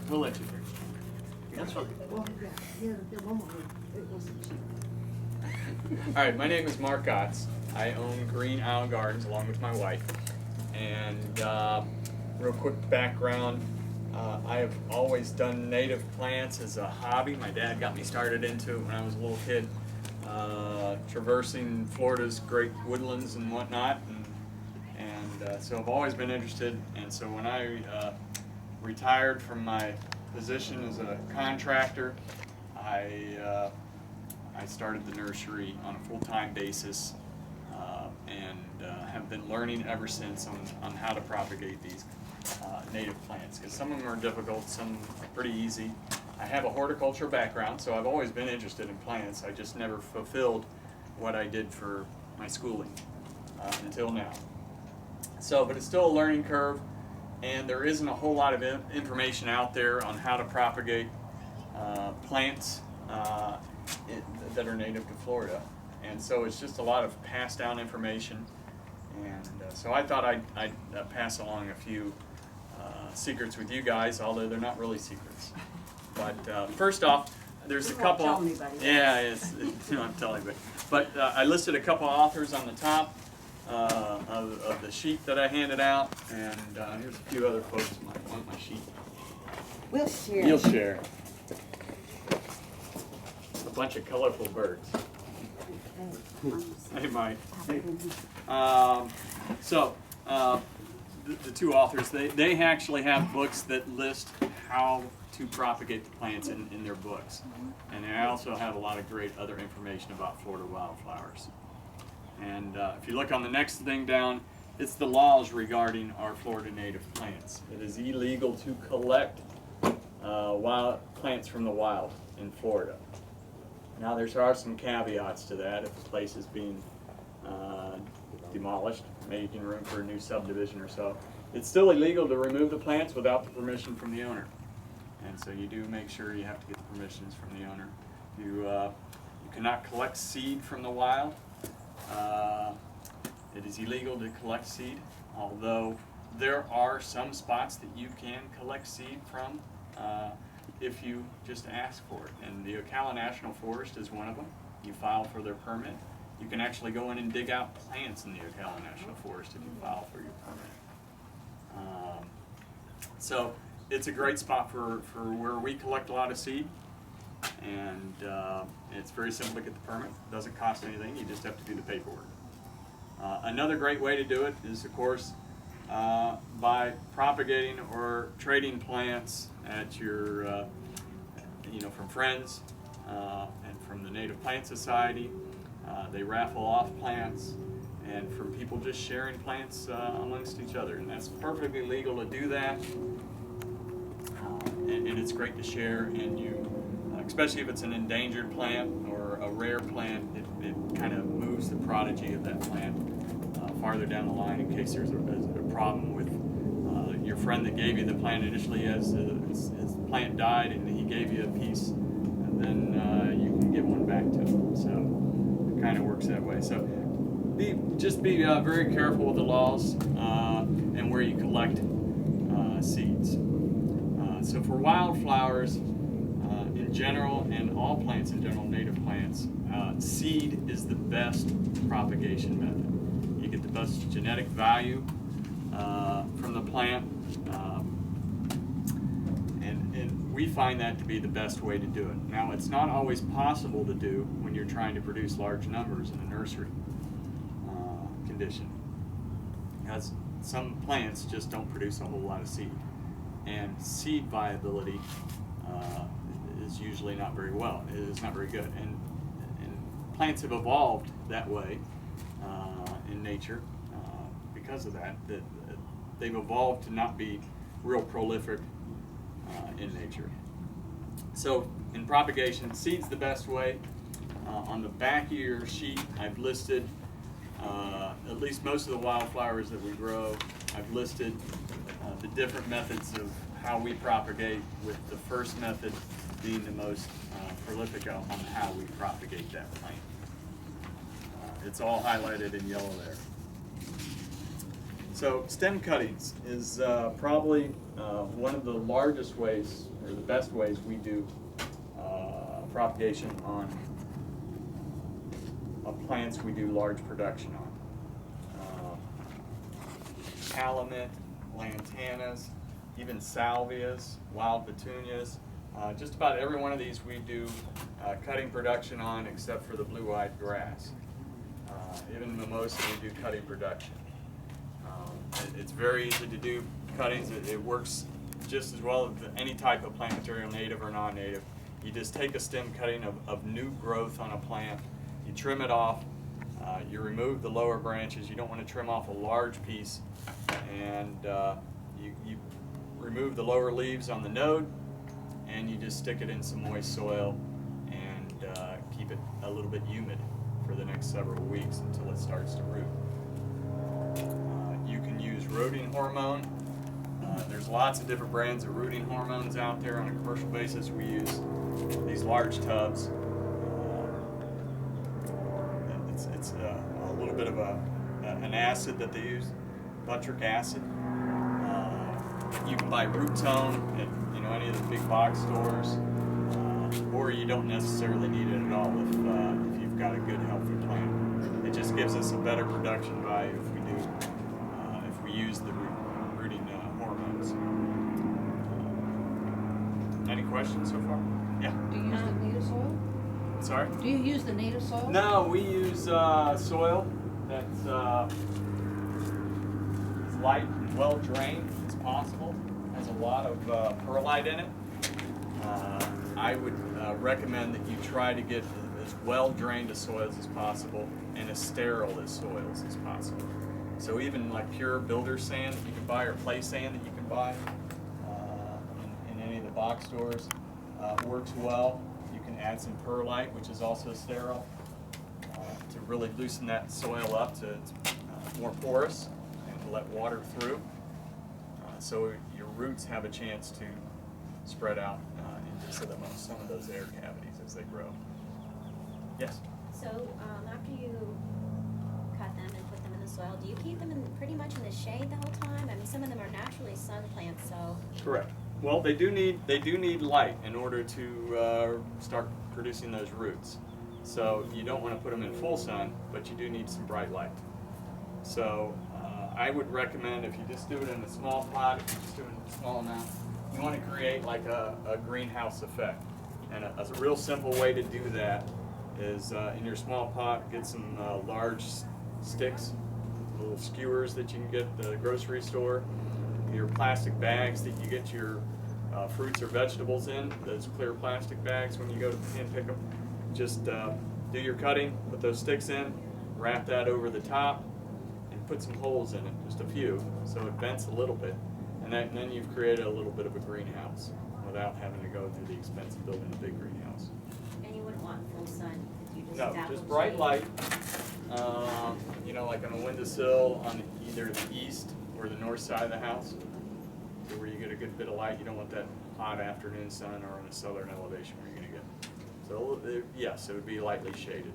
We'll let you hear. That's fine. Well, yeah, one more. It wasn't cheap. All right, my name is Marc Godts. I own Green Island Gardens along with my wife. And real quick background, I have always done native plants as a hobby. My dad got me started into it when I was a little kid, traversing Florida's great woodlands and whatnot. And so I've always been interested. And so when I retired from my position as a contractor, I started the nursery on a full-time basis and have been learning ever since on how to propagate these native plants, because some of them are difficult, some are pretty easy. I have a horticulture background, so I've always been interested in plants. I just never fulfilled what I did for my schooling until now. So, but it's still a learning curve, and there isn't a whole lot of information out there on how to propagate plants that are native to Florida. And so it's just a lot of passed down information. And so I thought I'd pass along a few secrets with you guys, although they're not really secrets. But first off, there's a couple. Tell anybody. Yeah, I'm telling you. But I listed a couple authors on the top of the sheet that I handed out, and here's a few other folks who might want my sheet. We'll share. You'll share. A bunch of colorful birds. Hey, Mike. So the two authors, they actually have books that list how to propagate the plants in their books. And they also have a lot of great other information about Florida wildflowers. And if you look on the next thing down, it's the laws regarding our Florida native plants. It is illegal to collect wild plants from the wild in Florida. Now there are some caveats to that. If the place is being demolished, making room for a new subdivision or so, it's still illegal to remove the plants without the permission from the owner. And so you do make sure you have to get the permissions from the owner. You cannot collect seed from the wild. It is illegal to collect seed, although there are some spots that you can collect seed from if you just ask for it. And the Ocala National Forest is one of them. You file for their permit. You can actually go in and dig out plants in the Ocala National Forest if you file for your permit. So it's a great spot for where we collect a lot of seed. And it's very simple to get the permit. It doesn't cost anything. You just have to do the paperwork. Another great way to do it is, of course, by propagating or trading plants at your, from friends and from the Native Plant Society. They raffle off plants, and from people just sharing plants amongst each other. And that's perfectly legal to do that. And it's great to share, and you, especially if it's an endangered plant or a rare plant, it kind of moves the prodigy of that plant farther down the line in case there's a problem with your friend that gave you the plant initially. As his plant died and he gave you a piece, and then you can give one back to him. So it kind of works that way. So just be very careful with the laws and where you collect seeds. So for wildflowers in general, and all plants in general, native plants, seed is the best propagation method. You get the best genetic value from the plant, and we find that to be the best way to do it. Now, it's not always possible to do when you're trying to produce large numbers in a nursery condition, because some plants just don't produce a whole lot of seed, and seed viability is usually not very well. It is not very good, and plants have evolved that way in nature because of that. That they've evolved to not be real prolific in nature. So in propagation, seed's the best way. On the back of your sheet, I've listed at least most of the wildflowers that we grow. I've listed the different methods of how we propagate, with the first method being the most prolific on how we propagate that plant. It's all highlighted in yellow there. So stem cuttings is probably one of the largest ways, or the best ways we do propagation on plants we do large production on. Calamine, lantanas, even salvias, wild petunias. Just about every one of these we do cutting production on, except for the blue-eyed grass. Even mimosa we do cutting production. It's very easy to do cuttings. It works just as well as any type of plant material, native or non-native. You just take a stem cutting of new growth on a plant, you trim it off, you remove the lower branches. You don't want to trim off a large piece, and you remove the lower leaves on the node, and you just stick it in some moist soil and keep it a little bit humid for the next several weeks until it starts to root. You can use rooting hormone. There's lots of different brands of rooting hormones out there on a commercial basis. We use these large tubs. It's a little bit of an acid that they use, butyric acid. You can buy root tone at any of the big box stores, or you don't necessarily need it at all if you've got a good healthy plant. It just gives us a better production value if we use the rooting hormones. Any questions so far? Yeah. Do you use the native soil? Sorry? Do you use the native soil? No, we use soil that's as light and well drained as possible. Has a lot of perlite in it. I would recommend that you try to get as well drained as soils as possible and as sterile as soils as possible. So even like pure builder sand that you can buy, or play sand that you can buy in any of the box stores works well. You can add some perlite, which is also sterile, to really loosen that soil up to more porous and to let water through. So your roots have a chance to spread out into some of those air cavities as they grow. Yes? So after you cut them and put them in the soil, do you keep them pretty much in the shade the whole time? I mean, some of them are naturally sun plants, so. Correct. Well, they do need light in order to start producing those roots. So you don't want to put them in full sun, but you do need some bright light. So I would recommend, if you just do it in a small pot, if you just do it in a small amount, you want to create like a greenhouse effect. And a real simple way to do that is in your small pot, get some large sticks, little skewers that you can get at the grocery store, your plastic bags that you get your fruits or vegetables in, those clear plastic bags when you go to hand pick them. Just do your cutting, put those sticks in, wrap that over the top, and put some holes in it, just a few, so it vents a little bit. And then you've created a little bit of a greenhouse without having to go through the expense of building a big greenhouse. And you wouldn't want full sun, you just No, dabble just bright shade. light, like on a windowsill on either the east or the north side of the house, so where you get a good bit of light. You don't want that hot afternoon sun, or on a southern elevation where you're going to get. So yes, it would be lightly shaded.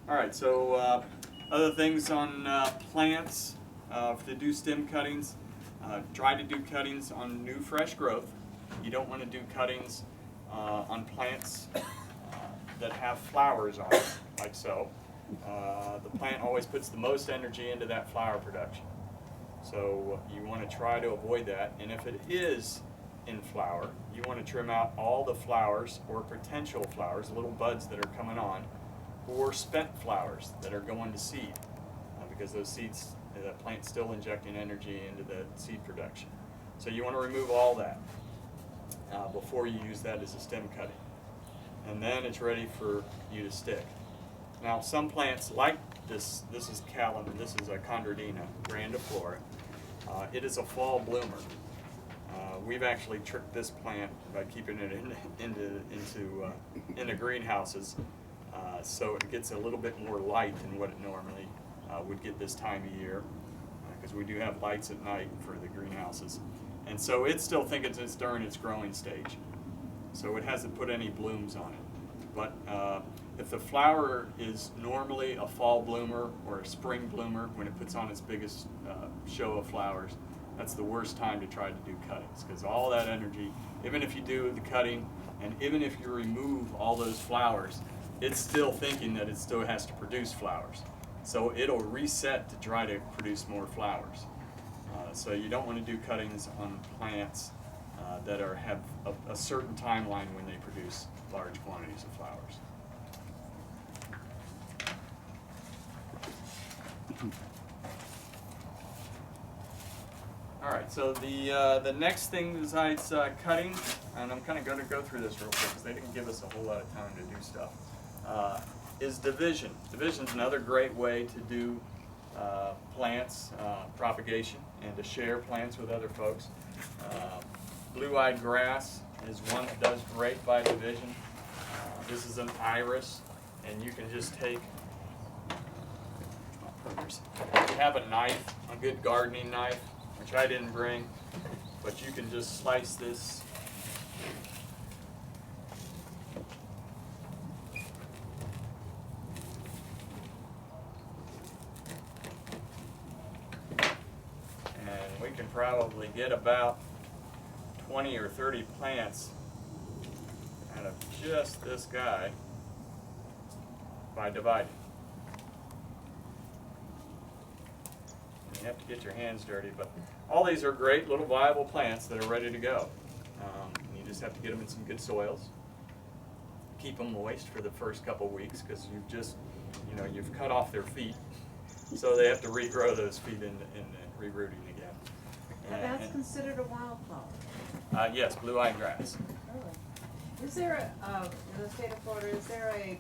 All right, so other things on plants to do stem cuttings. Try to do cuttings on new fresh growth. You don't want to do cuttings on plants that have flowers on it, like so. The plant always puts the most energy into that flower production. So you want to try to avoid that. And if it is in flower, you want to trim out all the flowers or potential flowers, little buds that are coming on, or spent flowers that are going to seed, because those seeds, the plant's still injecting energy into the seed production. So you want to remove all that before you use that as a stem cutting. And then it's ready for you to stick. Now some plants like this is calamine, this is a Chondrodina grandiflora. It is a fall bloomer. We've actually tricked this plant by keeping it into greenhouses, so it gets a little bit more light than what it normally would get this time of year, because we do have lights at night for the greenhouses. And so it's still thinking it's during its growing stage. So it hasn't put any blooms on it. But if the flower is normally a fall bloomer or a spring bloomer, when it puts on its biggest show of flowers, that's the worst time to try to do cuttings, because all that energy, even if you do the cutting and even if you remove all those flowers, it's still thinking that it still has to produce flowers. So it'll reset to try to produce more flowers. So you don't want to do cuttings on plants that have a certain timeline when they produce large quantities of flowers. All right, so the next thing besides cutting, and I'm kind of going to go through this real quick because they didn't give us a whole lot of time to do stuff, is division. Division is another great way to do plants propagation and to share plants with other folks. Blue-eyed grass is one that does great by division. This is an iris, and you can just take, if you have a knife, a good gardening knife, which I didn't bring, but you can just slice this. And we can probably get about 20 or 30 plants out of just this guy by dividing. And you have to get your hands dirty, but all these are great little viable plants that are ready to go. You just have to get them in some good soils. Keep them moist for the first couple weeks because you've just, you've cut off their feet, so they have to regrow those feet in rerooting again. Now that's considered a wildflower. Yes, blue-eyed grass. Really? Is there in the state of Florida, is there a